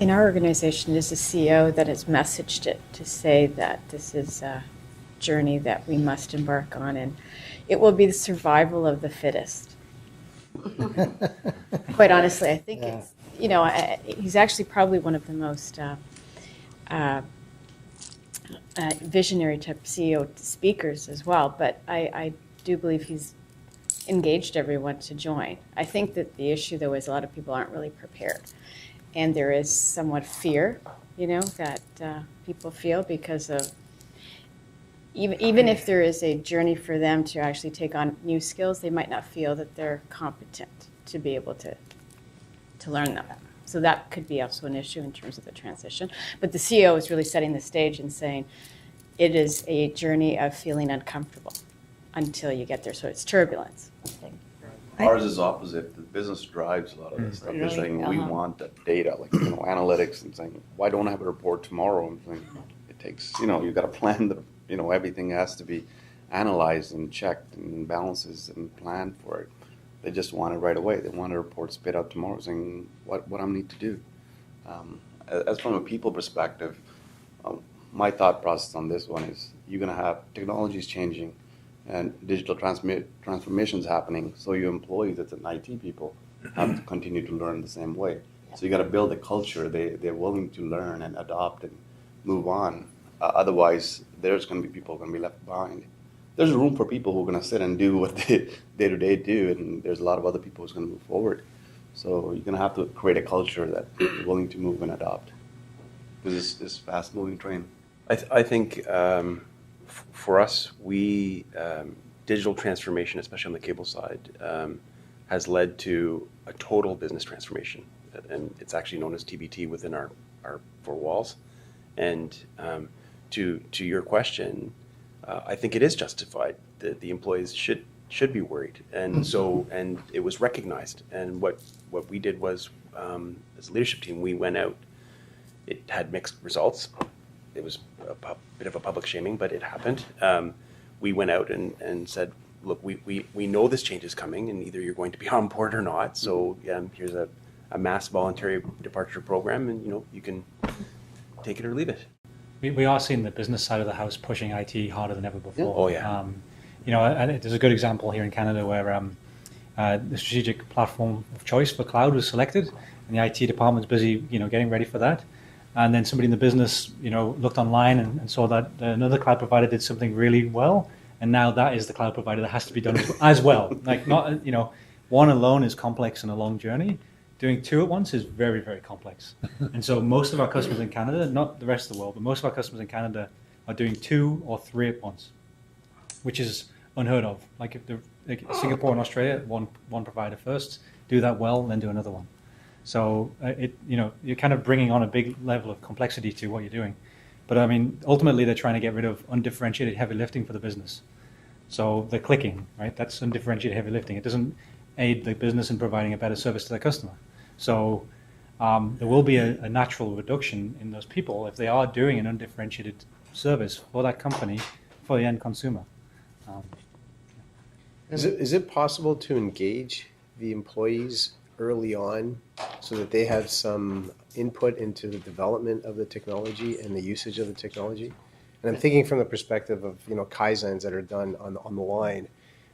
In our organization, it is the CEO that has messaged it to say that this is a journey that we must embark on, and it will be the survival of the fittest. Quite honestly, I think it's, he's actually probably one of the most visionary type CEO speakers as well, but I do believe he's engaged everyone to join. I think that the issue, though, is a lot of people aren't really prepared. And there is somewhat fear, that people feel because of, even if there is a journey for them to actually take on new skills, they might not feel that they're competent to be able to learn them. So that could be also an issue in terms of the transition. But the CEO is really setting the stage and saying it is a journey of feeling uncomfortable until you get there. So it's turbulence. Ours is opposite. The business drives a lot of this stuff. They're saying we want the data, like analytics, and saying, why don't I have a report tomorrow? And saying, it takes, you've got to plan the, everything has to be analyzed and checked and balances and planned for it. They just want it right away. They want a report spit out tomorrow saying what I need to do. As from a people perspective, my thought process on this one is you're going to have technologies changing and digital transformations happening. So your employees, that's an IT people, have to continue to learn the same way. So you got to build a culture. They're willing to learn and adopt and move on. Otherwise, there's going to be people going to be left behind. There's room for people who are going to sit and do what they day-to-day do, and there's a lot of other people who's going to move forward. So you're going to have to create a culture that is willing to move and adopt. Because it's fast-moving train. I think for us, digital transformation, especially on the cable side, has led to a total business transformation. And it's actually known as TBT within our four walls. And to your question, I think it is justified that the employees should be worried. And so, and it was recognized. And what we did was, as a leadership team, we went out. It had mixed results. It was a bit of a public shaming, but it happened. We went out and said, look, we know this change is coming, and either you're going to be on board or not. So here's a mass voluntary departure program, and you can take it or leave it. We are seeing the business side of the house pushing IT harder than ever before. Oh yeah. There's a good example here in Canada where the strategic platform of choice for cloud was selected, and the IT department's busy, getting ready for that. And then somebody in the business, looked online and saw that another cloud provider did something really well, and now that is the cloud provider that has to be done as well. Like not, one alone is complex and a long journey. Doing two at once is very, very complex. And so most of our customers in Canada, not the rest of the world, but most of our customers in Canada are doing two or three at once, which is unheard of. Like if Singapore and Australia, one provider first, do that well, then do another one. So you're kind of bringing on a big level of complexity to what you're doing. But I mean, ultimately they're trying to get rid of undifferentiated heavy lifting for the business. So the clicking, right? That's undifferentiated heavy lifting. It doesn't aid the business in providing a better service to the customer. So there will be a natural reduction in those people if they are doing an undifferentiated service for that company, for the end consumer. Is it possible to engage the employees early on so that they have some input into the development of the technology and the usage of the technology? And I'm thinking from the perspective of Kaizens that are done on the line,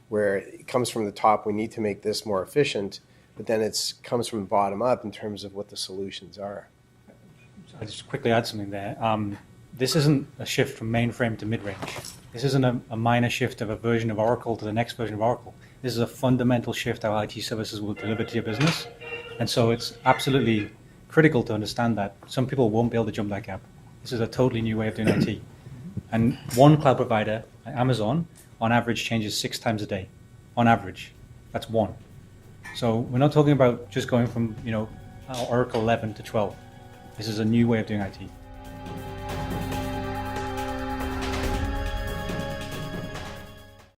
where it comes from the top, we need to make this more efficient, but then it comes from the bottom up in terms of what the solutions are. I'll just quickly add something there. This isn't a shift from mainframe to mid-range. This isn't a minor shift of a version of Oracle to the next version of Oracle. This is a fundamental shift how IT services will deliver to your business. And so it's absolutely critical to understand that. Some people won't be able to jump that gap. This is a totally new way of doing IT. And one cloud provider, like Amazon, on average changes 6 times a day. On average. That's one. So we're not talking about just going from Oracle 11 to 12. This is a new way of doing IT.